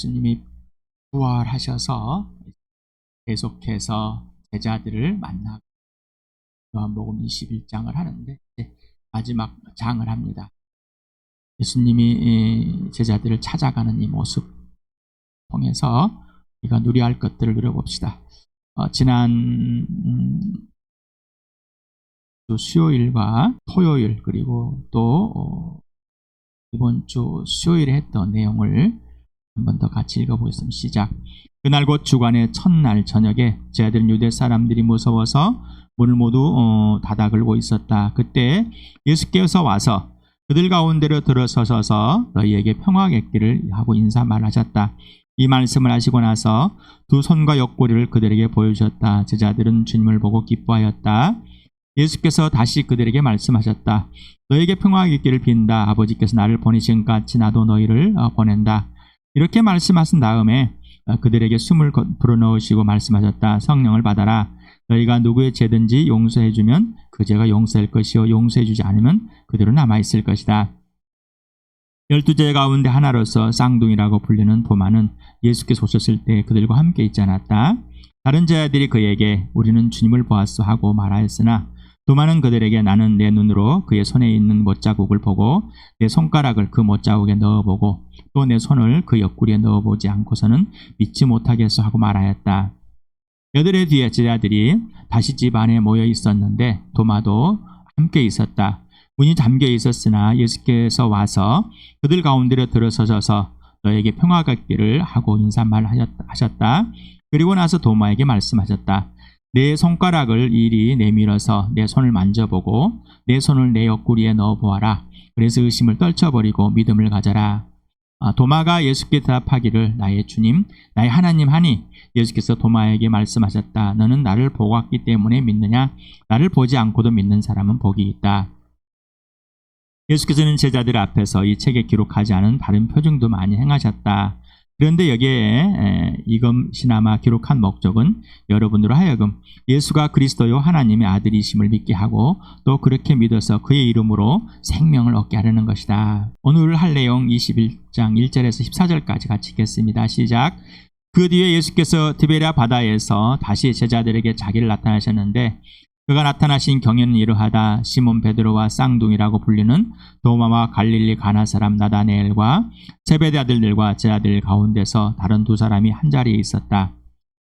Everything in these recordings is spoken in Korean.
예수님이 부활하셔서 계속해서 제자들을 만나고 요한복음 21장을 하는데 마지막 장을 합니다. 예수님이 제자들을 찾아가는 이 모습 통해서 우리가 누려야 할 것들을 누려봅시다. 지난 수요일과 토요일 그리고 또 이번 주 수요일에 했던 내용을 한 번 더 같이 읽어보겠습니다. 시작. 그날 곧 주간의 첫날 저녁에 제자들은 유대 사람들이 무서워서 문을 모두 닫아 걸고 있었다. 그때 예수께서 와서 그들 가운데로 들어서셔서 너희에게 평화가 있기를 하고 인사말 하셨다. 이 말씀을 하시고 나서 두 손과 옆구리를 그들에게 보여주셨다. 제자들은 주님을 보고 기뻐하였다. 예수께서 다시 그들에게 말씀하셨다. 너에게 평화가 있기를 빈다. 아버지께서 나를 보내신 같이 나도 너희를 보낸다. 이렇게 말씀하신 다음에 그들에게 숨을 불어넣으시고 말씀하셨다. 성령을 받아라. 너희가 누구의 죄든지 용서해주면 그 죄가 용서할 것이요 용서해주지 않으면 그대로 남아있을 것이다. 12제자 가운데 하나로서 쌍둥이라고 불리는 도마는 예수께서 오셨을 때 그들과 함께 있지 않았다. 다른 제자들이 그에게 우리는 주님을 보았소 하고 말하였으나 도마는 그들에게 나는 내 눈으로 그의 손에 있는 못자국을 보고 내 손가락을 그 못자국에 넣어보고 또 내 손을 그 옆구리에 넣어보지 않고서는 믿지 못하겠소 하고 말하였다. 여들의 뒤에 제자들이 다시 집 안에 모여 있었는데 도마도 함께 있었다. 문이 잠겨 있었으나 예수께서 와서 그들 가운데로 들어서셔서 너에게 평화가 있기를 하고 인사말 하셨다. 그리고 나서 도마에게 말씀하셨다. 내 손가락을 이리 내밀어서 내 손을 만져보고 내 손을 내 옆구리에 넣어보아라. 그래서 의심을 떨쳐버리고 믿음을 가져라. 도마가 예수께 대답하기를 나의 주님, 나의 하나님 하니 예수께서 도마에게 말씀하셨다. 너는 나를 보고 왔기 때문에 믿느냐? 나를 보지 않고도 믿는 사람은 복이 있다. 예수께서는 제자들 앞에서 이 책에 기록하지 않은 다른 표징도 많이 행하셨다. 그런데 여기에 이것이나마 기록한 목적은 여러분으로 하여금 예수가 그리스도요 하나님의 아들이심을 믿게 하고 또 그렇게 믿어서 그의 이름으로 생명을 얻게 하려는 것이다. 오늘 할 내용 21장 1절에서 14절까지 같이 읽겠습니다. 시작. 그 뒤에 예수께서 디베랴 바다에서 다시 제자들에게 자기를 나타나셨는데 그가 나타나신 경연은 이러하다. 시몬 베드로와 쌍둥이라고 불리는 도마와 갈릴리 가나 사람 나다네엘과 제베데 아들들과 제자들 가운데서 다른 두 사람이 한자리에 있었다.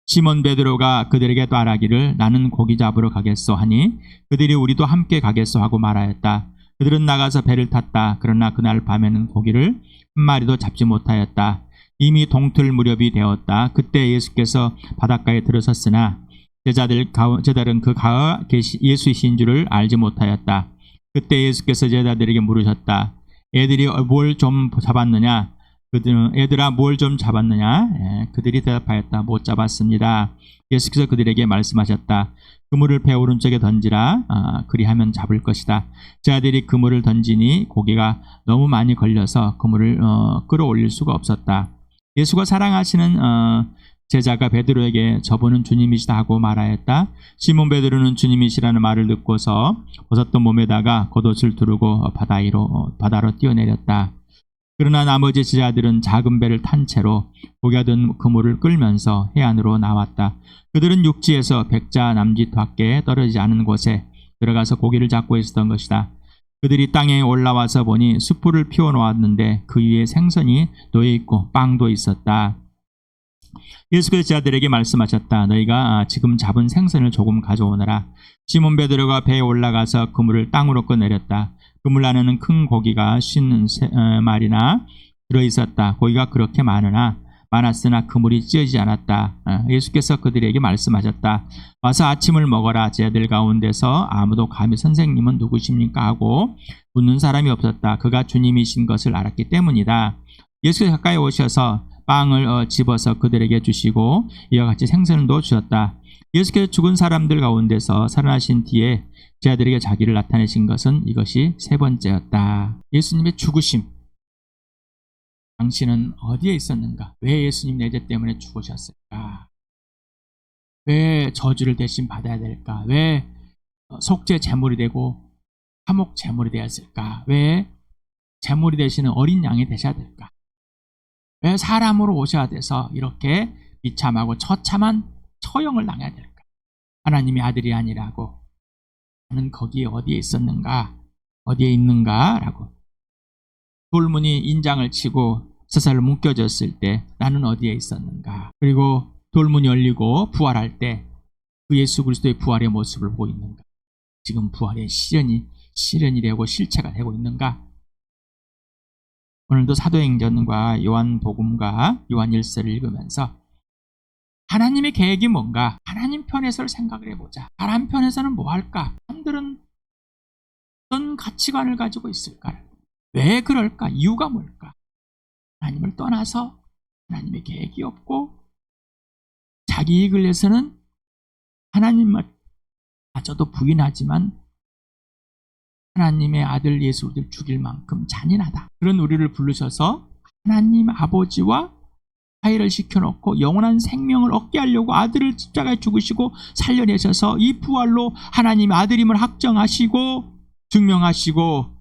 시몬 베드로가 그들에게 말하기를 나는 고기 잡으러 가겠소 하니 그들이 우리도 함께 가겠소 하고 말하였다. 그들은 나가서 배를 탔다. 그러나 그날 밤에는 고기를 한 마리도 잡지 못하였다. 이미 동틀 무렵이 되었다. 그때 예수께서 바닷가에 들어섰으나 제자들은 그가 예수이신 줄을 알지 못하였다. 그때 예수께서 제자들에게 물으셨다. 애들이 뭘 좀 잡았느냐? 애들아 뭘 좀 잡았느냐? 그들이 대답하였다. 못 잡았습니다. 예수께서 그들에게 말씀하셨다. 그물을 배 오른쪽에 던지라. 그리하면 잡을 것이다. 제자들이 그물을 던지니 고기가 너무 많이 걸려서 그물을 끌어올릴 수가 없었다. 예수가 사랑하시는 제자가 베드로에게 저분은 주님이시다 하고 말하였다. 시몬 베드로는 주님이시라는 말을 듣고서 벗었던 몸에다가 겉옷을 두르고 바다로 뛰어내렸다. 그러나 나머지 제자들은 작은 배를 탄 채로 고기가 든 그물을 끌면서 해안으로 나왔다. 그들은 육지에서 백자 남짓 밖에 떨어지지 않은 곳에 들어가서 고기를 잡고 있었던 것이다. 그들이 땅에 올라와서 보니 숯불을 피워놓았는데 그 위에 생선이 놓여있고 빵도 있었다. 예수께서 제자들에게 말씀하셨다. 너희가 지금 잡은 생선을 조금 가져오너라. 시몬 베드로가 배에 올라가서 그물을 땅으로 꺼내렸다. 그물 안에는 큰 고기가 50마리나 들어있었다. 고기가 그렇게 많았으나 그물이 찢어지지 않았다. 예수께서 그들에게 말씀하셨다. 와서 아침을 먹어라. 제자들 가운데서 아무도 감히 선생님은 누구십니까? 하고 묻는 사람이 없었다. 그가 주님이신 것을 알았기 때문이다. 예수께서 가까이 오셔서 빵을 집어서 그들에게 주시고 이와 같이 생선도 주셨다. 예수께서 죽은 사람들 가운데서 살아나신 뒤에 제자들에게 자기를 나타내신 것은 이것이 세 번째였다. 예수님의 죽으심. 당신은 어디에 있었는가? 왜 예수님 내 죄 때문에 죽으셨을까? 왜 저주를 대신 받아야 될까? 왜 속죄 제물이 되고 화목 제물이 되었을까? 왜 제물이 되시는 어린 양이 되셔야 될까? 왜 사람으로 오셔야 돼서 이렇게 비참하고 처참한 처형을 당해야 될까? 하나님의 아들이 아니라고. 나는 거기에 어디에 있었는가? 어디에 있는가? 라고. 돌문이 인장을 치고 서살로 묶여졌을 때 나는 어디에 있었는가? 그리고 돌문이 열리고 부활할 때 그 예수 그리스도의 부활의 모습을 보고 있는가? 지금 부활의 실현이 되고 실체가 되고 있는가? 오늘도 사도행전과 요한복음과 요한일서를 읽으면서 하나님의 계획이 뭔가? 하나님 편에서를 생각을 해보자. 하나님 편에서는 뭐 할까? 사람들은 어떤 가치관을 가지고 있을까? 왜 그럴까? 이유가 뭘까? 하나님을 떠나서 하나님의 계획이 없고 자기 이익을 위해서는 하나님마저도 부인하지만 하나님의 아들 예수를 죽일 만큼 잔인하다. 그런 우리를 부르셔서 하나님 아버지와 화해를 시켜놓고 영원한 생명을 얻게 하려고 아들을 십자가에 죽으시고 살려내셔서 이 부활로 하나님의 아들임을 확정하시고 증명하시고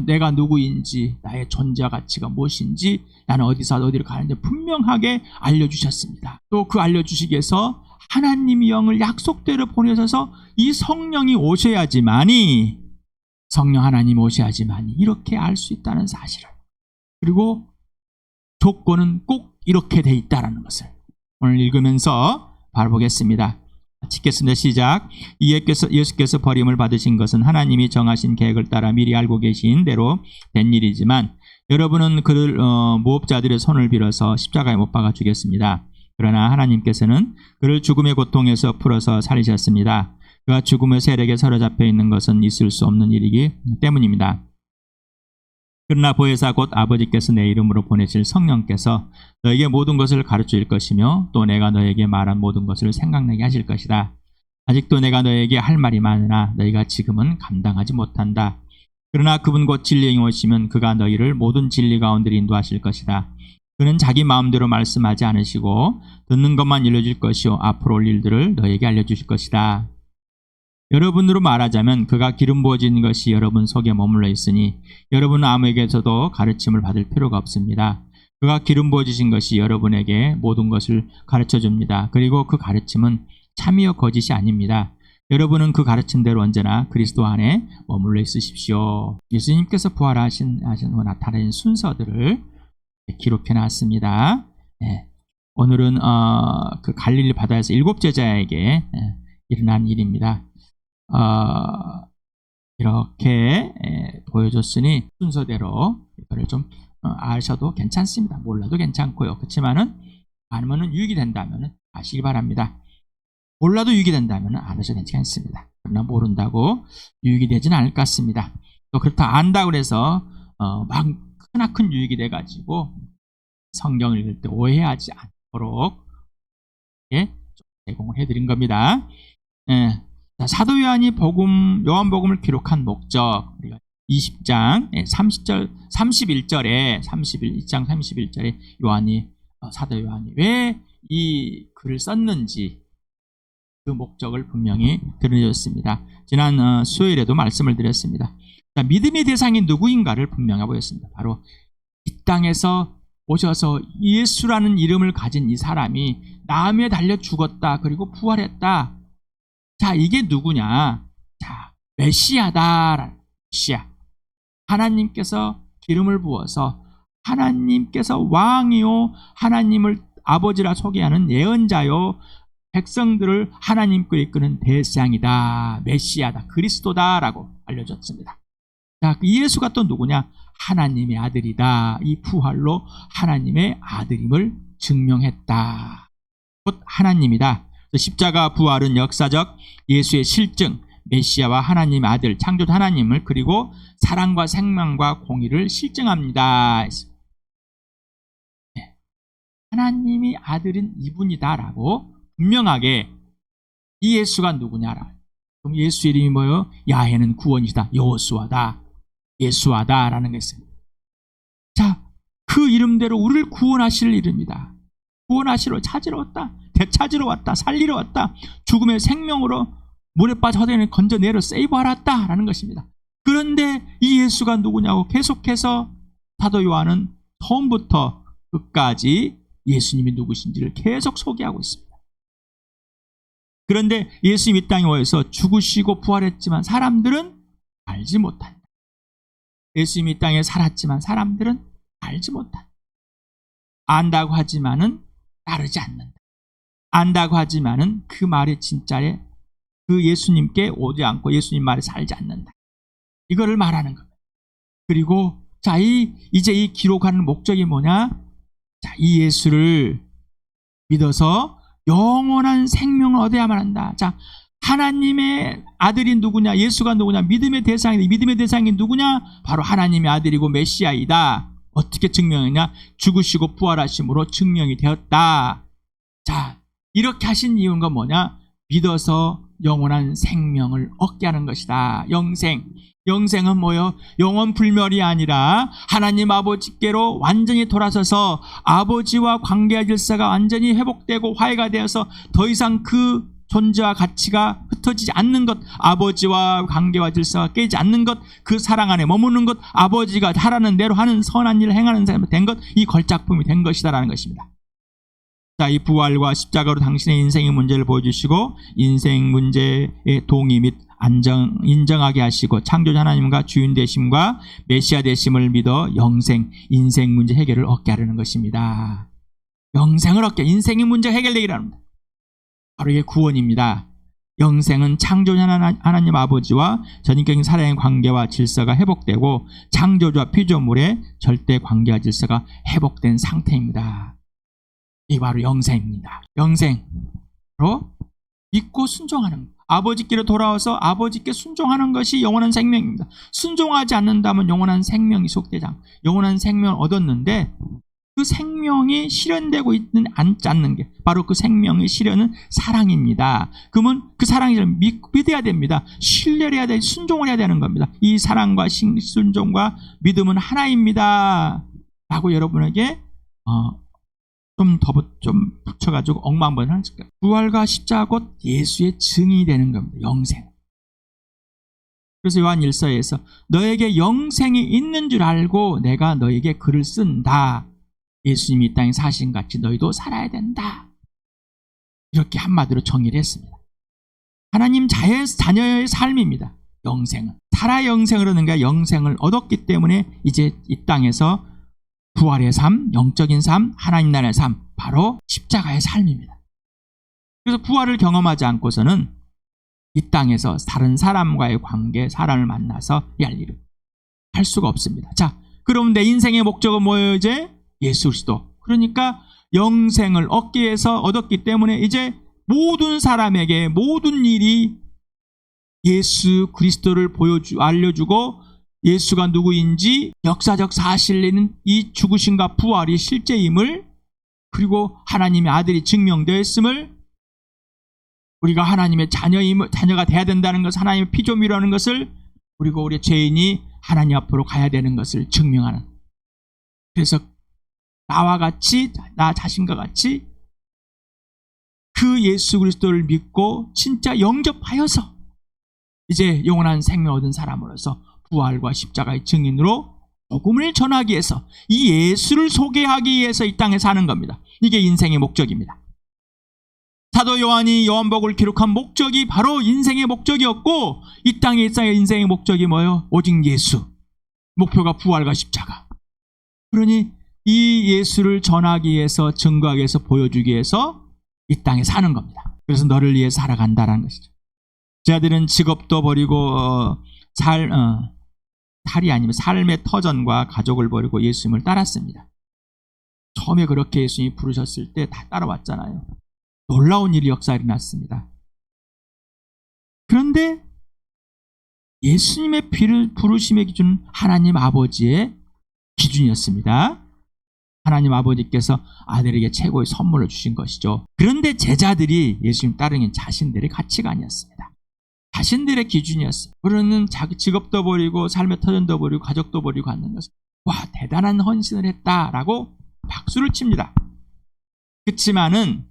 내가 누구인지, 나의 존재 가치가 무엇인지, 나는 어디를 가는지 분명하게 알려주셨습니다. 또 그 알려주시기 위해서 하나님의 영을 약속대로 보내셔서 이 성령이 오셔야지만이, 성령 하나님 오셔야지만이 이렇게 알 수 있다는 사실을, 그리고 조건은 꼭 이렇게 돼 있다는 것을 오늘 읽으면서 바라보겠습니다. 찍겠습니다. 시작. 예수께서 버림을 받으신 것은 하나님이 정하신 계획을 따라 미리 알고 계신 대로 된 일이지만 여러분은 그를 모업자들의 손을 빌어서 십자가에 못 박아 죽였습니다. 그러나 하나님께서는 그를 죽음의 고통에서 풀어서 살리셨습니다. 그가 죽음의 세력에 사로잡혀 있는 것은 있을 수 없는 일이기 때문입니다. 그러나 보혜사 곧 아버지께서 내 이름으로 보내실 성령께서 너에게 모든 것을 가르칠 것이며 또 내가 너에게 말한 모든 것을 생각나게 하실 것이다. 아직도 내가 너에게 할 말이 많으나 너희가 지금은 감당하지 못한다. 그러나 그분 곧 진리의 영이 오시면 그가 너희를 모든 진리 가운데로 인도하실 것이다. 그는 자기 마음대로 말씀하지 않으시고 듣는 것만 일러줄 것이요 앞으로 올 일들을 너에게 알려주실 것이다. 여러분으로 말하자면 그가 기름 부어진 것이 여러분 속에 머물러 있으니 여러분은 아무에게서도 가르침을 받을 필요가 없습니다. 그가 기름 부어지신 것이 여러분에게 모든 것을 가르쳐줍니다. 그리고 그 가르침은 참이요 거짓이 아닙니다. 여러분은 그 가르침대로 언제나 그리스도 안에 머물러 있으십시오. 예수님께서 부활하신 나타낸 순서들을 기록해 놨습니다. 오늘은 그 갈릴리 바다에서 7 제자에게 일어난 일입니다. 이렇게 보여줬으니 순서대로 이거를 좀 아셔도 괜찮습니다. 몰라도 괜찮고요. 그렇지만은 알면은 유익이 된다면 아시기 바랍니다. 몰라도 유익이 된다면 알아셔도 괜찮습니다. 그러나 모른다고 유익이 되지는 않을 것 같습니다. 또 그렇다 안다고 해서 막 크나큰 유익이 돼가지고 성경을 읽을 때 오해하지 않도록 제공을 해드린 겁니다. 사도 요한이 요한복음을 기록한 목적, 우리가 20장 31절에 2장 31절에 사도 요한이 왜 이 글을 썼는지 그 목적을 분명히 드러내줬습니다. 지난 수요일에도 말씀을 드렸습니다. 믿음의 대상이 누구인가를 분명해 보였습니다. 바로 이 땅에서 오셔서 예수라는 이름을 가진 이 사람이 나음에 달려 죽었다. 그리고 부활했다. 자, 이게 누구냐? 자, 메시아다. 메시아. 하나님께서 기름을 부어서 하나님께서 왕이요 하나님을 아버지라 소개하는 예언자요 백성들을 하나님께 이끄는 대상이다. 메시아다. 그리스도다라고 알려졌습니다. 자, 그 예수가 또 누구냐? 하나님의 아들이다. 이 부활로 하나님의 아들임을 증명했다. 곧 하나님이다. 십자가 부활은 역사적 예수의 실증, 메시아와 하나님의 아들, 창조주 하나님을 그리고 사랑과 생명과 공의를 실증합니다. 하나님이 아들인 이분이다라고 분명하게 이 예수가 누구냐라. 그럼 예수 이름이 뭐예요? 야훼는 구원이다. 여호수아다. 예수아다라는 것입니다. 자, 그 이름대로 우리를 구원하실 이름이다. 구원하시러 찾으러 왔다. 되찾으러 왔다. 살리러 왔다. 죽음의 생명으로 물에 빠져 허대는 건져내려 세이브하러 왔다라는 것입니다. 그런데 이 예수가 누구냐고 계속해서 사도 요한은 처음부터 끝까지 예수님이 누구신지를 계속 소개하고 있습니다. 그런데 예수님이 이 땅에 오셔서 죽으시고 부활했지만 사람들은 알지 못한다. 예수님이 이 땅에 살았지만 사람들은 알지 못한다. 안다고 하지만은 따르지 않는다. 안다고 하지만은 그 말이 진짜에 그 예수님께 오지 않고 예수님 말에 살지 않는다. 이거를 말하는 겁니다. 그리고 자, 이제 이 기록하는 목적이 뭐냐? 자, 이 예수를 믿어서 영원한 생명을 얻어야만 한다. 자, 하나님의 아들이 누구냐? 예수가 누구냐? 믿음의 대상이 누구냐? 바로 하나님의 아들이고 메시아이다. 어떻게 증명했냐? 죽으시고 부활하심으로 증명이 되었다. 자, 이렇게 하신 이유가 뭐냐? 믿어서 영원한 생명을 얻게 하는 것이다. 영생은 뭐요? 영원 불멸이 아니라 하나님 아버지께로 완전히 돌아서서 아버지와 관계의 질서가 완전히 회복되고 화해가 되어서 더 이상 그 존재와 가치가 흩어지지 않는 것, 아버지와 관계와 질서가 깨지지 않는 것, 그 사랑 안에 머무는 것, 아버지가 하라는 대로 하는 선한 일을 행하는 사람이 된 것, 이 걸작품이 된 것이다라는 것입니다. 자, 이 부활과 십자가로 당신의 인생의 문제를 보여주시고 인생 문제의 동의 및 인정하게 하시고 창조자 하나님과 주인 되심과 메시아 되심을 믿어 인생 문제 해결을 얻게 하려는 것입니다. 영생을 얻게, 인생의 문제 해결되기를 합니다. 바로 이게 구원입니다. 영생은 창조자 하나님 아버지와 전인격인 사랑의 관계와 질서가 회복되고 창조주와 피조물의 절대 관계와 질서가 회복된 상태입니다. 이게 바로 영생입니다. 영생으로 믿고 순종하는 것. 아버지께로 돌아와서 아버지께 순종하는 것이 영원한 생명입니다. 순종하지 않는다면 영원한 생명이 속되지 않고 영원한 생명을 얻었는데 그 생명이 실현되고 않지 않는 게 바로 그 생명의 실현은 사랑입니다. 그러면 그 사랑을 믿어야 됩니다. 신뢰를 해야 돼, 순종을 해야 되는 겁니다. 이 사랑과 순종과 믿음은 하나입니다. 라고 여러분에게 좀 붙여가지고 엉망 한번 하는 거예요. 부활과 십자가 곧 예수의 증인이 되는 겁니다. 영생. 그래서 요한 1서에서 너에게 영생이 있는 줄 알고 내가 너에게 글을 쓴다. 예수님이 이 땅에 사신 같이 너희도 살아야 된다. 이렇게 한마디로 정의를 했습니다. 하나님 자녀의 삶입니다. 영생은. 살아 영생을 얻는 게 영생을 얻었기 때문에 이제 이 땅에서 부활의 삶, 영적인 삶, 하나님 나라의 삶, 바로 십자가의 삶입니다. 그래서 부활을 경험하지 않고서는 이 땅에서 다른 사람과의 관계, 사람을 만나서 할 수가 없습니다. 자, 그럼 내 인생의 목적은 뭐예요? 이제 예수 그리스도. 그러니까 영생을 얻기 위해서 얻었기 때문에 이제 모든 사람에게 모든 일이 예수 그리스도를 알려주고 예수가 누구인지 역사적 사실인 이 죽으심과 부활이 실제임을 그리고 하나님의 아들이 증명되었음을 우리가 하나님의 자녀가 돼야 된다는 것을 하나님의 피조물이라는 것을 그리고 우리 죄인이 하나님 앞으로 가야 되는 것을 증명하는 그래서 나와 같이 나 자신과 같이 그 예수 그리스도를 믿고 진짜 영접하여서 이제 영원한 생명 얻은 사람으로서 부활과 십자가의 증인으로 복음을 전하기 위해서 이 예수를 소개하기 위해서 이 땅에 사는 겁니다. 이게 인생의 목적입니다. 사도 요한이 요한복음을 기록한 목적이 바로 인생의 목적이었고 이 땅에 인생의 목적이 뭐예요? 오직 예수. 목표가 부활과 십자가. 그러니 이 예수를 전하기 위해서 증거하기 위해서 보여주기 위해서 이 땅에 사는 겁니다. 그래서 너를 위해 살아간다는 것이죠. 제 아들은 직업도 버리고 살이 아니면 삶의 터전과 가족을 버리고 예수님을 따랐습니다. 처음에 그렇게 예수님이 부르셨을 때 다 따라왔잖아요. 놀라운 일이 역사에 일어났습니다. 그런데 예수님의 부르심의 기준은 하나님 아버지의 기준이었습니다. 하나님 아버지께서 아들에게 최고의 선물을 주신 것이죠. 그런데 제자들이 예수님 따르는 자신들의 가치가 아니었습니다. 자신들의 기준이었어요. 그러는 자기 직업도 버리고 삶의 터전도 버리고 가족도 버리고 하는 것은 와 대단한 헌신을 했다라고 박수를 칩니다. 그렇지만은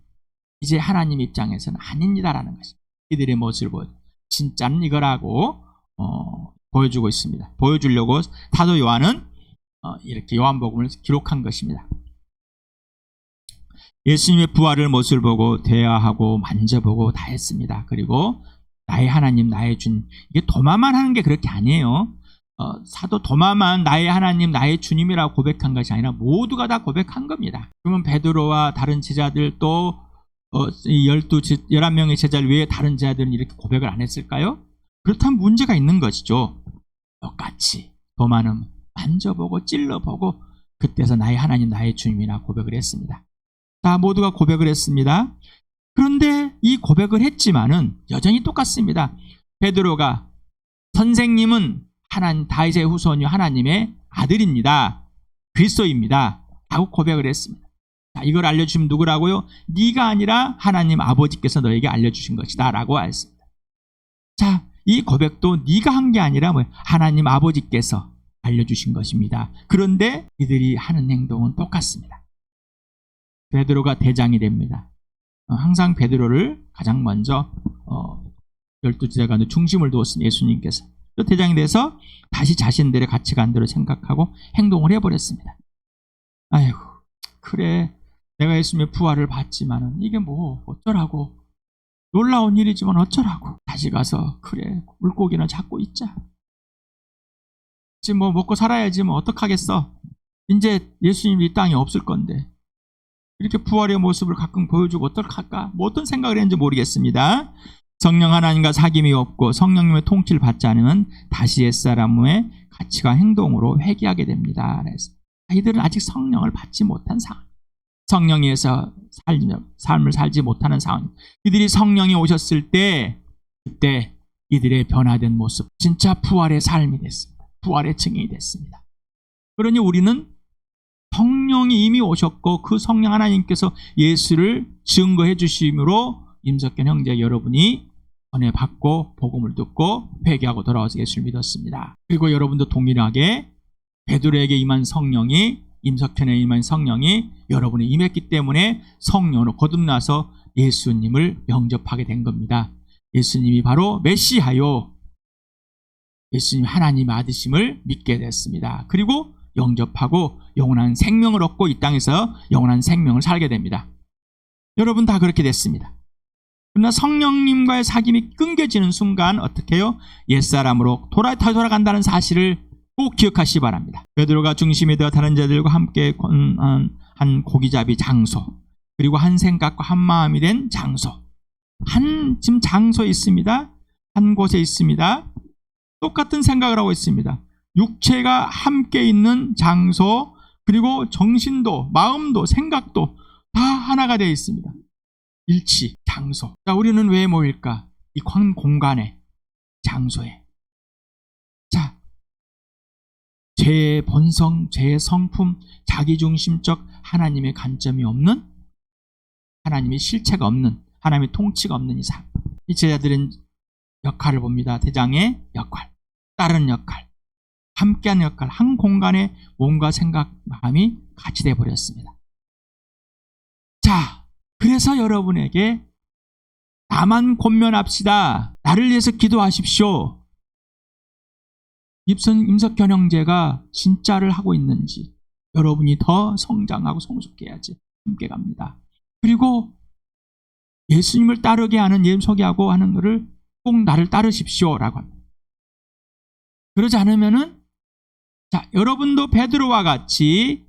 이제 하나님 입장에서는 아닙니다라는 것입니다. 이들의 모습을 진짜는 이거라고 보여주고 있습니다. 보여주려고 사도 요한은 이렇게 요한복음을 기록한 것입니다. 예수님의 부활을 모습을 보고 대화하고 만져보고 다 했습니다. 그리고 나의 하나님, 나의 주님. 이게 도마만 하는 게 그렇게 아니에요. 사도 도마만 나의 하나님, 나의 주님이라고 고백한 것이 아니라 모두가 다 고백한 겁니다. 그러면 베드로와 다른 제자들 또 11명의 제자를 외에 다른 제자들은 이렇게 고백을 안 했을까요? 그렇다면 문제가 있는 것이죠. 똑같이 도마는 만져보고 찔러보고 그때서 나의 하나님, 나의 주님이라 고백을 했습니다. 다 모두가 고백을 했습니다. 그런데 이 고백을 했지만은 여전히 똑같습니다. 베드로가 선생님은 하나님, 다윗의 후손이요 하나님의 아들입니다. 그리스도입니다. 라고 고백을 했습니다. 자, 이걸 알려주면 누구라고요? 네가 아니라 하나님 아버지께서 너에게 알려주신 것이다 라고 했습니다. 자, 이 고백도 네가 한 게 아니라 하나님 아버지께서 알려주신 것입니다. 그런데 이들이 하는 행동은 똑같습니다. 베드로가 대장이 됩니다. 항상 베드로를 가장 먼저 12제자 가운데 중심을 두었은 예수님께서 또 대장이 돼서 다시 자신들의 가치관대로 생각하고 행동을 해버렸습니다. 아이고, 그래, 내가 예수님의 부활을 봤지만은 이게 뭐 어쩌라고, 놀라운 일이지만 어쩌라고. 다시 가서 그래, 물고기나 잡고 있자. 지금 뭐 먹고 살아야지, 뭐 어떡하겠어. 이제 예수님이 이 땅에 없을 건데 이렇게 부활의 모습을 가끔 보여주고 어떡할까? 뭐 어떤 생각을 했는지 모르겠습니다. 성령 하나님과 사귐이 없고 성령님의 통치를 받지 않으면 다시 옛사람의 가치와 행동으로 회개하게 됩니다. 그래서 이들은 아직 성령을 받지 못한 상황, 성령에서 삶을 살지 못하는 상황. 이들이 성령이 오셨을 때 그때 이들의 변화된 모습, 진짜 부활의 삶이 됐습니다. 부활의 증인이 됐습니다. 그러니 우리는 성령이 이미 오셨고 그 성령 하나님께서 예수를 증거해 주심으로 임석현 형제 여러분이 은혜 받고 복음을 듣고 회개하고 돌아와서 예수를 믿었습니다. 그리고 여러분도 동일하게 베드로에게 임한 성령이, 임석현에 임한 성령이 여러분에 임했기 때문에 성령으로 거듭나서 예수님을 영접하게 된 겁니다. 예수님이 바로 메시하요, 예수님 하나님의 아드심을 믿게 됐습니다. 그리고 영접하고 영원한 생명을 얻고 이 땅에서 영원한 생명을 살게 됩니다. 여러분 다 그렇게 됐습니다. 그러나 성령님과의 사귐이 끊겨지는 순간 어떻게 해요? 옛사람으로 돌아간다는 사실을 꼭 기억하시기 바랍니다. 베드로가 중심이 되어 다른 자들과 함께 한 고기잡이 장소, 그리고 한 생각과 한 마음이 된 장소, 지금 장소에 있습니다. 한 곳에 있습니다. 똑같은 생각을 하고 있습니다. 육체가 함께 있는 장소, 그리고 정신도 마음도 생각도 다 하나가 되어 있습니다. 일치, 장소. 자, 우리는 왜 모일까? 이 공간에, 장소에. 자, 죄의 본성, 죄의 성품, 자기중심적 하나님의 관점이 없는, 하나님의 실체가 없는, 하나님의 통치가 없는 이상, 이 제자들은 역할을 봅니다. 대장의 역할, 다른 역할, 함께하는 역할, 한 공간에 몸과 생각, 마음이 같이 되어버렸습니다. 자, 그래서 여러분에게 나만 권면합시다, 나를 위해서 기도하십시오, 임석현 형제가 진짜를 하고 있는지 여러분이 더 성장하고 성숙해야지 함께 갑니다. 그리고 예수님을 따르게 하는, 예수 소개하고 하는 것을 꼭 나를 따르십시오 라고 합니다. 그러지 않으면은, 자, 여러분도 베드로와 같이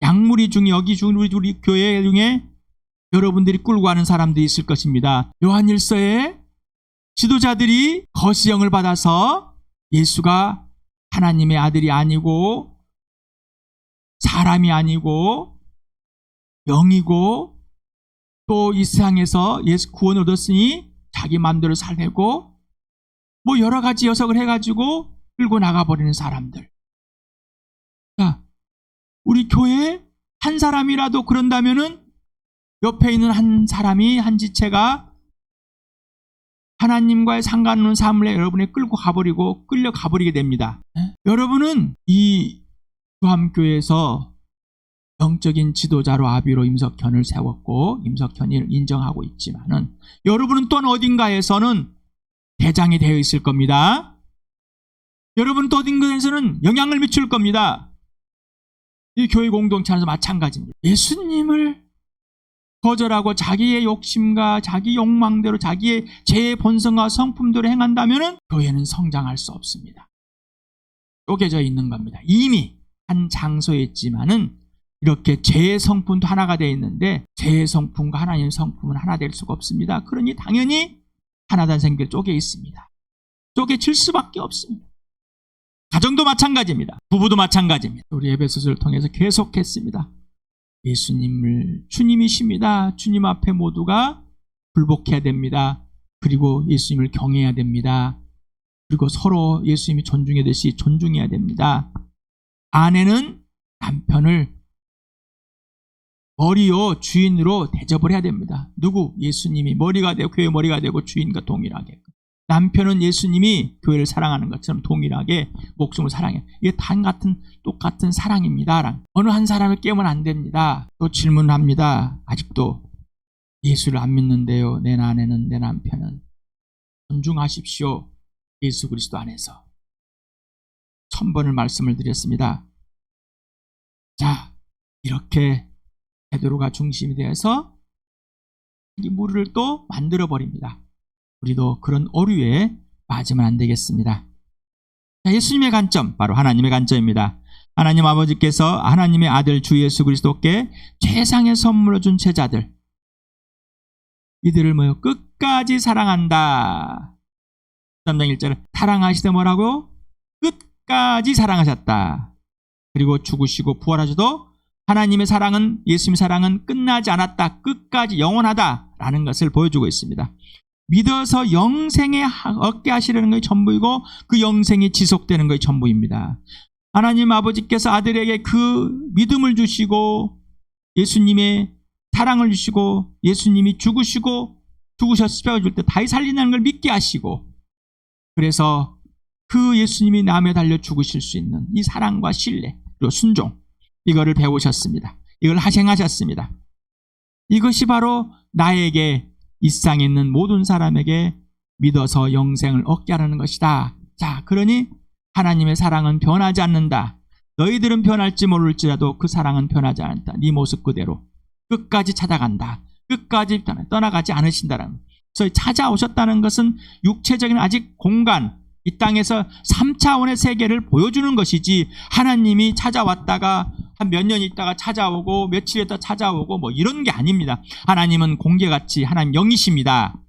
양무리 중에, 여기 우리 교회 중에 여러분들이 끌고 가는 사람들이 있을 것입니다. 요한일서에 지도자들이 거시형을 받아서 예수가 하나님의 아들이 아니고 사람이 아니고 영이고 또 이 세상에서 예수 구원을 얻었으니 자기 마음대로 살려고 뭐 여러 가지 해석을 해가지고 끌고 나가버리는 사람들. 자, 우리 교회에 한 사람이라도 그런다면은 옆에 있는 한 사람이, 한 지체가 하나님과의 상관없는 삶을 여러분이 끌고 가버리고 끌려가버리게 됩니다. 여러분은 이 주함교회에서 영적인 지도자로 아비로 임석현을 세웠고 임석현을 인정하고 있지만은 여러분은 또한 어딘가에서는 대장이 되어 있을 겁니다. 여러분은 또 어딘가에서는 영향을 미칠 겁니다. 이 교회 공동체 안에서 마찬가지입니다. 예수님을 거절하고 자기의 욕심과 자기 욕망대로 자기의 제 본성과 성품대로 행한다면 교회는 성장할 수 없습니다. 쪼개져 있는 겁니다. 이미 한 장소에 있지만은 이렇게 제 성품도 하나가 되어 있는데 제 성품과 하나님 성품은 하나 될 수가 없습니다. 그러니 당연히 하나단 생길 쪼개 있습니다. 쪼개질 수밖에 없습니다. 가정도 마찬가지입니다. 부부도 마찬가지입니다. 우리 에베소서를 통해서 계속했습니다. 예수님을 주님이십니다. 주님 앞에 모두가 굴복해야 됩니다. 그리고 예수님을 경외해야 됩니다. 그리고 서로 예수님이 존중하듯이 존중해야 됩니다. 아내는 남편을 머리요 주인으로 대접을 해야 됩니다. 누구? 예수님이 머리가 되고 교회 머리가 되고 주인과 동일하게. 남편은 예수님이 교회를 사랑하는 것처럼 동일하게 목숨을 사랑해요. 이게 똑같은 사랑입니다. 어느 한 사람을 깨면 안 됩니다. 또 질문합니다. 아직도 예수를 안 믿는데요. 내 아내는 내 남편은 존중하십시오. 예수 그리스도 안에서 1000번을 말씀을 드렸습니다. 자, 이렇게 베드로가 중심이 되어서 이 무리를 또 만들어 버립니다. 우리도 그런 오류에 빠지면 안 되겠습니다. 자, 예수님의 관점, 바로 하나님의 관점입니다. 하나님 아버지께서 하나님의 아들 주 예수 그리스도께 최상의 선물로 준 제자들, 이들을 뭐요? 끝까지 사랑한다. 3장 1절에 사랑하시되 뭐라고? 끝까지 사랑하셨다. 그리고 죽으시고 부활하셔도 하나님의 사랑은, 예수님의 사랑은 끝나지 않았다. 끝까지 영원하다라는 것을 보여주고 있습니다. 믿어서 영생에 얻게 하시려는 것이 전부이고 그 영생이 지속되는 것이 전부입니다. 하나님 아버지께서 아들에게 그 믿음을 주시고 예수님의 사랑을 주시고 예수님이 죽으셔서 십자가 줄 때 다시 살린다는 걸 믿게 하시고, 그래서 그 예수님이 남에 달려 죽으실 수 있는 이 사랑과 신뢰 그리고 순종, 이거를 배우셨습니다. 이걸 하생하셨습니다. 이것이 바로 나에게 이 세상에 있는 모든 사람에게 믿어서 영생을 얻게 하는 것이다. 자, 그러니 하나님의 사랑은 변하지 않는다. 너희들은 변할지 모를지라도 그 사랑은 변하지 않는다. 네 모습 그대로 끝까지 찾아간다. 끝까지 떠나가지 않으신다는. 그래서 찾아오셨다는 것은 육체적인 아직 공간, 이 땅에서 3차원의 세계를 보여주는 것이지, 하나님이 찾아왔다가 한 몇 년 있다가 찾아오고 며칠 있다가 찾아오고 뭐 이런 게 아닙니다. 하나님은 공개같이 하나님 영이십니다.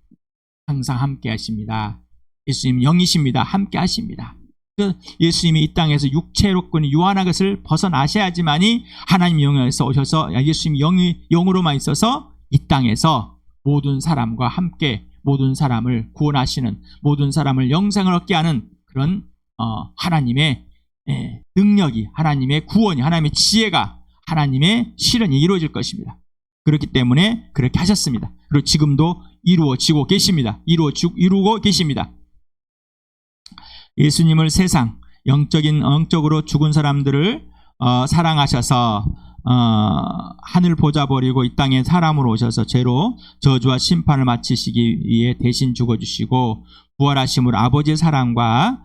항상 함께 하십니다. 예수님 영이십니다. 함께 하십니다. 예수님이 이 땅에서 육체로군 유한한 것을 벗어나셔야지만이 하나님 영에서 오셔서 예수님 영으로만 있어서 이 땅에서 모든 사람과 함께 모든 사람을 구원하시는, 모든 사람을 영생을 얻게 하는 그런 하나님의 능력이, 하나님의 구원이, 하나님의 지혜가, 하나님의 실현이 이루어질 것입니다. 그렇기 때문에 그렇게 하셨습니다. 그리고 지금도 이루어지고 계십니다. 이루고 계십니다. 예수님을 세상 영적으로 죽은 사람들을 사랑하셔서 하늘 보좌 버리고 이 땅에 사람으로 오셔서 죄로 저주와 심판을 마치시기 위해 대신 죽어주시고 부활하심으로 아버지의 사랑과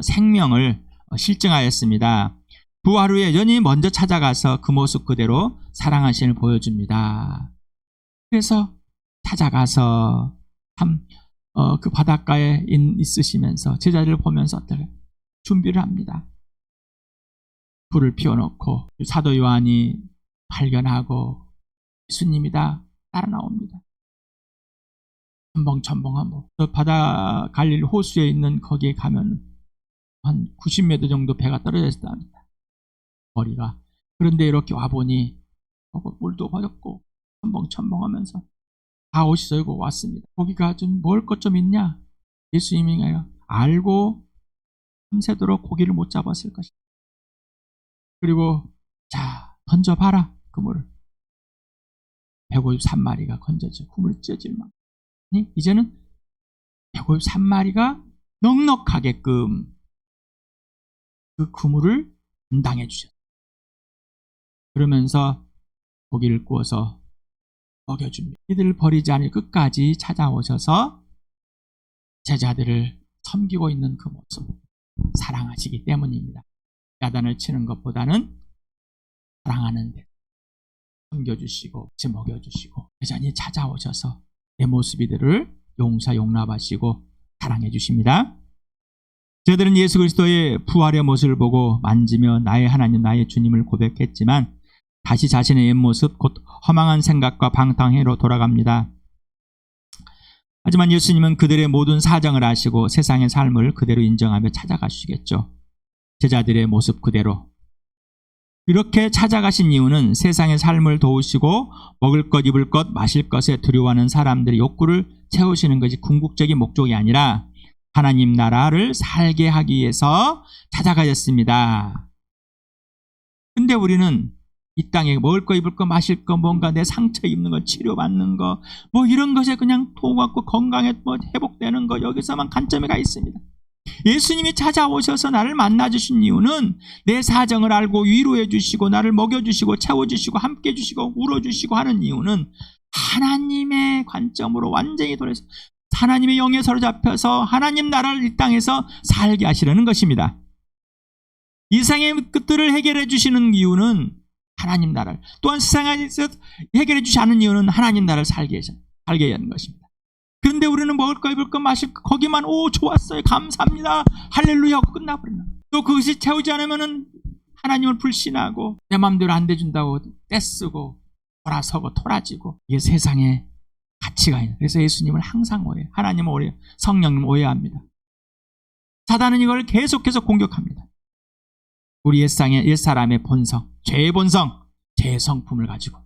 생명을 실증하였습니다. 부활 후에 여전히 먼저 찾아가서 그 모습 그대로 사랑하심을 보여줍니다. 그래서 찾아가서 참 그 바닷가에 있으시면서 제자들을 보면서 어떻게 준비를 합니다. 불을 피워놓고 사도 요한이 발견하고 예수님이다 따라 나옵니다. 첨벙첨벙하고 바다 갈릴 호수에 있는 거기에 가면 한 90m 정도 배가 떨어져 있답니다. 거리가. 그런데 이렇게 와보니 물도 허옇고 첨벙첨벙하면서 다 오셔서 여기 왔습니다. 거기가 좀 먹을 것 좀 있냐? 예수님이 알고 밤새도록 고기를 못 잡았을 것이다. 그리고 자, 던져봐라 그물을. 153마리가 건져져 그물을 찢어질 만큼. 이제는 153마리가 넉넉하게끔 그 그물을 분당해 주셨어요. 그러면서 고기를 구워서 먹여줍니다. 이들을 버리지 않을 끝까지 찾아오셔서 제자들을 섬기고 있는 그 모습, 사랑하시기 때문입니다. 야단을 치는 것보다는 사랑하는 데 섬겨주시고 먹여주시고 여전히 찾아오셔서 내 모습 이들을 용납하시고 사랑해 주십니다. 저희들은 예수 그리스도의 부활의 모습을 보고 만지며 나의 하나님 나의 주님을 고백했지만 다시 자신의 옛 모습 곧 허망한 생각과 방탕해로 돌아갑니다. 하지만 예수님은 그들의 모든 사정을 아시고 세상의 삶을 그대로 인정하며 찾아가시겠죠. 제자들의 모습 그대로. 이렇게 찾아가신 이유는 세상의 삶을 도우시고 먹을 것, 입을 것, 마실 것에 두려워하는 사람들의 욕구를 채우시는 것이 궁극적인 목적이 아니라 하나님 나라를 살게 하기 위해서 찾아가셨습니다. 근데 우리는 이 땅에 먹을 거, 입을 거, 마실 거, 뭔가 내 상처 입는 거, 치료받는 거, 뭐 이런 것에 그냥 도움받고 건강에 뭐 회복되는 거, 여기서만 관점이 가 있습니다. 예수님이 찾아오셔서 나를 만나주신 이유는 내 사정을 알고 위로해 주시고 나를 먹여주시고 채워주시고 함께 해주시고 울어주시고 하는 이유는 하나님의 관점으로 완전히 돌아서 하나님의 영에 사로잡혀서 하나님 나라를 이 땅에서 살게 하시려는 것입니다. 이 세상의 끝들을 해결해 주시는 이유는 하나님 나라를, 또한 세상에서 해결해 주지 않은 이유는 하나님 나라를 살게 하는 것입니다. 그런데 우리는 먹을 거, 입을 거, 마실 거, 거기만 좋았어요, 감사합니다, 할렐루야 하고 끝나버리는 거예요. 또 그것이 채우지 않으면 하나님을 불신하고 내 마음대로 안 돼준다고 떼쓰고 돌아서고 토라지고, 이게 세상의 가치가 있는. 그래서 예수님을 항상 오해해요. 하나님을 오해해요. 성령님 오해합니다. 사단은 이걸 계속해서 공격합니다. 우리 옛사람의 본성, 죄의 본성, 죄의 성품을 가지고.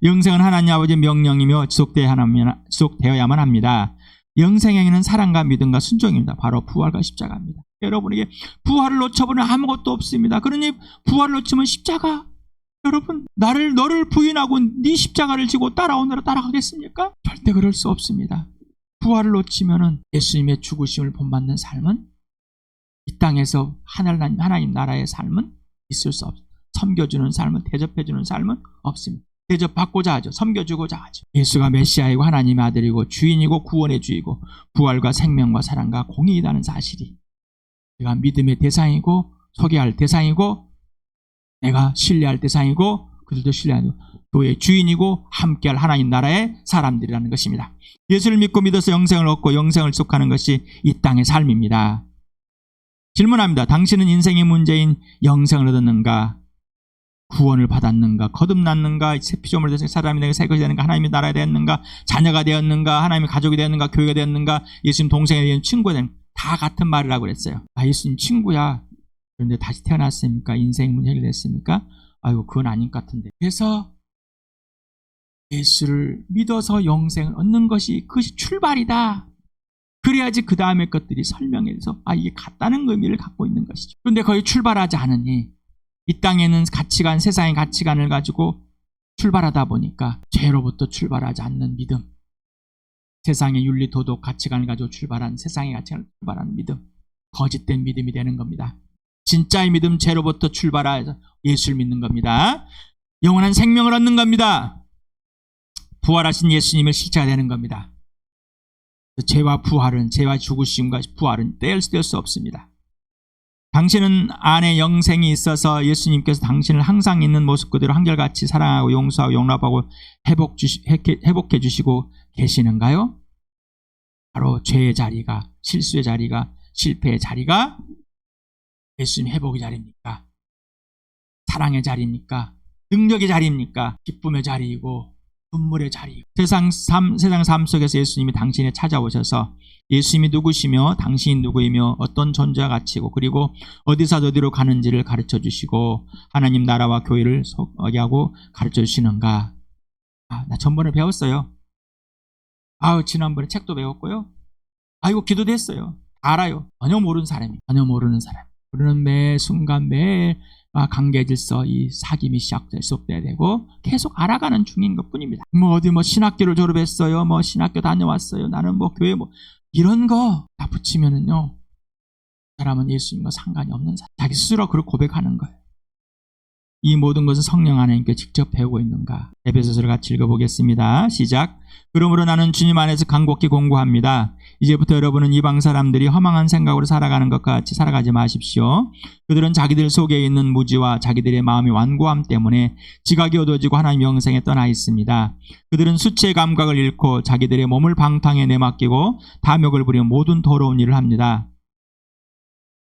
영생은 하나님 아버지의 명령이며 지속되어야만 합니다. 영생에는 사랑과 믿음과 순종입니다. 바로 부활과 십자가입니다. 여러분에게 부활을 놓쳐보면 아무것도 없습니다. 그러니 부활을 놓치면 십자가. 여러분, 너를 부인하고 네 십자가를 지고 따라오느라 따라가겠습니까? 절대 그럴 수 없습니다. 부활을 놓치면은 예수님의 죽으심을 본받는 삶은, 이 땅에서 하나님 나라의 삶은 있을 수 없습니다. 섬겨주는 삶은, 대접해주는 삶은 없습니다. 대접받고자 하죠. 섬겨주고자 하죠. 예수가 메시아이고 하나님의 아들이고 주인이고 구원의 주이고 부활과 생명과 사랑과 공의이라는 사실이, 내가 믿음의 대상이고 소개할 대상이고 내가 신뢰할 대상이고 그들도 신뢰하고 교회의 주인이고 함께할 하나님 나라의 사람들이라는 것입니다. 예수를 믿고 믿어서 영생을 얻고 영생을 지속하는 것이 이 땅의 삶입니다. 질문합니다. 당신은 인생의 문제인 영생을 얻었는가? 구원을 받았는가? 거듭났는가? 새 피조물이 되서 사람이 되고 새 것이 되는가? 하나님의 나라가 되었는가? 자녀가 되었는가? 하나님의 가족이 되었는가? 교회가 되었는가? 예수님 동생에 대한 친구가 되는가? 다 같은 말을 하고 그랬어요. 예수님 친구야. 그런데 다시 태어났습니까? 인생 문제 해결됐습니까? 아이고, 그건 아닌 것 같은데. 그래서 예수를 믿어서 영생을 얻는 것이, 그것이 출발이다. 그래야지 그 다음의 것들이 설명해서 이게 같다는 의미를 갖고 있는 것이죠. 그런데 거의 출발하지 않으니 이 땅에는 가치관, 세상의 가치관을 가지고 출발하다 보니까 죄로부터 출발하지 않는 믿음, 세상의 윤리, 도덕, 가치관을 가지고 출발한 세상의 가치관을 출발하는 믿음, 거짓된 믿음이 되는 겁니다. 진짜의 믿음, 죄로부터 출발해서 예수를 믿는 겁니다. 영원한 생명을 얻는 겁니다. 부활하신 예수님을 실체가 되는 겁니다. 죄와 죽으심과 부활은 뗄 수 없습니다. 당신은 안에 영생이 있어서 예수님께서 당신을 항상 있는 모습 그대로 한결같이 사랑하고 용서하고 용납하고 회복해 주시고 계시는가요? 바로 죄의 자리가, 실수의 자리가, 실패의 자리가 예수님 회복의 자리입니까? 사랑의 자리입니까? 능력의 자리입니까? 기쁨의 자리이고 눈물의 자리. 세상 삶 속에서 예수님이 당신에 찾아오셔서 예수님이 누구시며 당신이 누구이며 어떤 존재와 가치고 그리고 어디서 어디로 가는지를 가르쳐 주시고 하나님 나라와 교회를 소개하고 가르쳐 주시는가? 나 전번에 배웠어요. 지난번에 책도 배웠고요. 이거 기도도 했어요. 알아요. 전혀 모르는 사람이. 우리는 매 순간 매 관계 질서, 이 사귐이 시작돼야 되고 계속 알아가는 중인 것 뿐입니다. 어디 신학교를 졸업했어요. 신학교 다녀왔어요. 나는 교회 이런 거 다 붙이면은요, 사람은 예수님과 상관이 없는 사람. 자기 스스로 그렇게 고백하는 거예요. 이 모든 것은 성령 하나님께 직접 배우고 있는가? 에베소서를 같이 읽어보겠습니다. 시작. 그러므로 나는 주님 안에서 간곡히 공고합니다. 이제부터 여러분은 이방 사람들이 허망한 생각으로 살아가는 것과 같이 살아가지 마십시오. 그들은 자기들 속에 있는 무지와 자기들의 마음의 완고함 때문에 지각이 어두워지고 하나님의 영생에 떠나 있습니다. 그들은 수치의 감각을 잃고 자기들의 몸을 방탕에 내맡기고 탐욕을 부리며 모든 더러운 일을 합니다.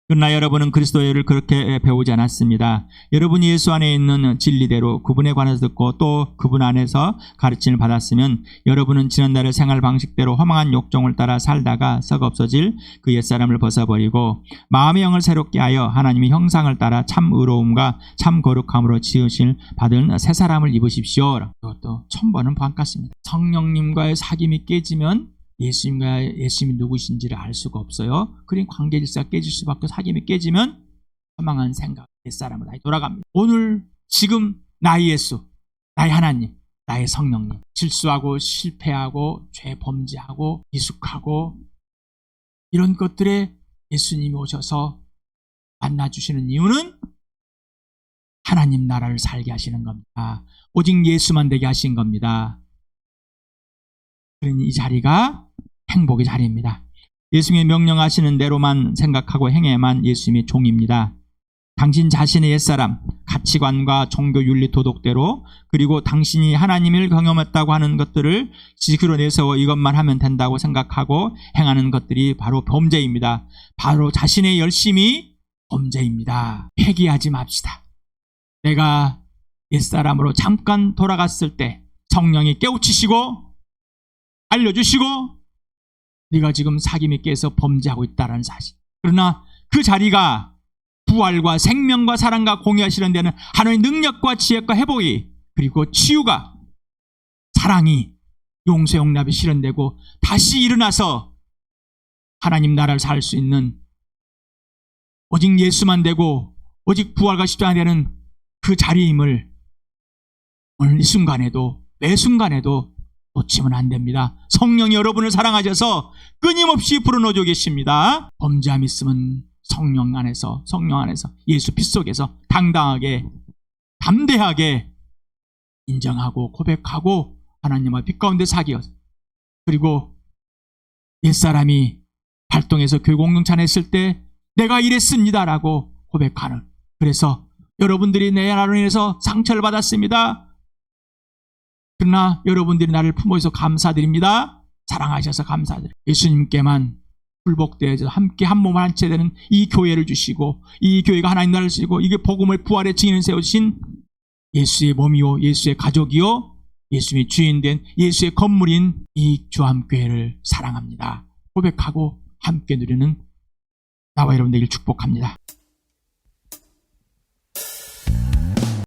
그러나 여러분은 그리스도를 그렇게 배우지 않았습니다. 여러분이 예수 안에 있는 진리대로 그분에 관해서 듣고 또 그분 안에서 가르침을 받았으면 여러분은 지난날의 생활 방식대로 허망한 욕정을 따라 살다가 썩 없어질 그 옛사람을 벗어버리고 마음의 영을 새롭게 하여 하나님의 형상을 따라 참 의로움과 참 거룩함으로 지으실 받은 새 사람을 입으십시오. 이것도 1000번은 반갑습니다. 성령님과의 사귐이 깨지면 예수님이 누구신지를 알 수가 없어요. 그런 관계 질서가 깨질 수밖에, 사귐이 깨지면 허망한 생각, 옛사람으로 다시 돌아갑니다. 오늘 지금 나의 예수, 나의 하나님, 나의 성령님, 실수하고 실패하고 죄 범죄하고 미숙하고 이런 것들에 예수님이 오셔서 만나주시는 이유는 하나님 나라를 살게 하시는 겁니다. 오직 예수만 되게 하신 겁니다. 그러니 이 자리가 행복의 자리입니다. 예수님이 명령하시는 대로만 생각하고 행해야만 예수님의 종입니다. 당신 자신의 옛사람, 가치관과 종교 윤리 도덕대로 그리고 당신이 하나님을 경험했다고 하는 것들을 지식으로 내세워 이것만 하면 된다고 생각하고 행하는 것들이 바로 범죄입니다. 바로 자신의 열심이 범죄입니다. 회개하지 맙시다. 내가 옛사람으로 잠깐 돌아갔을 때 성령이 깨우치시고 알려주시고 네가 지금 사귐에 깨서 범죄하고 있다는 사실. 그러나 그 자리가 부활과 생명과 사랑과 공유하시는 데는 하나님의 능력과 지혜과 회복이 그리고 치유가 사랑이 용서 용납이 실현되고 다시 일어나서 하나님 나라를 살 수 있는 오직 예수만 되고 오직 부활과 십자가 되는 그 자리임을 오늘 이 순간에도 매 순간에도 놓치면 안 됩니다. 성령이 여러분을 사랑하셔서 끊임없이 불어넣어주고 계십니다. 범죄함 있으면 성령 안에서 예수 피 속에서 당당하게 담대하게 인정하고 고백하고 하나님 앞 빛 가운데 사기어 그리고 옛사람이 활동해서 교회 공동체 했을 때 내가 이랬습니다라고 고백하는, 그래서 여러분들이 내 나로 인해서 상처를 받았습니다. 그러나 여러분들이 나를 품어주셔서 감사드립니다. 사랑하셔서 감사드립니다. 예수님께만 불복되어서 함께 한 몸 한 채 되는 이 교회를 주시고 이 교회가 하나님 나라를 주시고 이게 복음을 부활의 증인을 세우신 예수의 몸이요 예수의 가족이요 예수님의 주인된 예수의 건물인 이 주암교회를 사랑합니다. 고백하고 함께 누리는 나와 여러분 되길 축복합니다.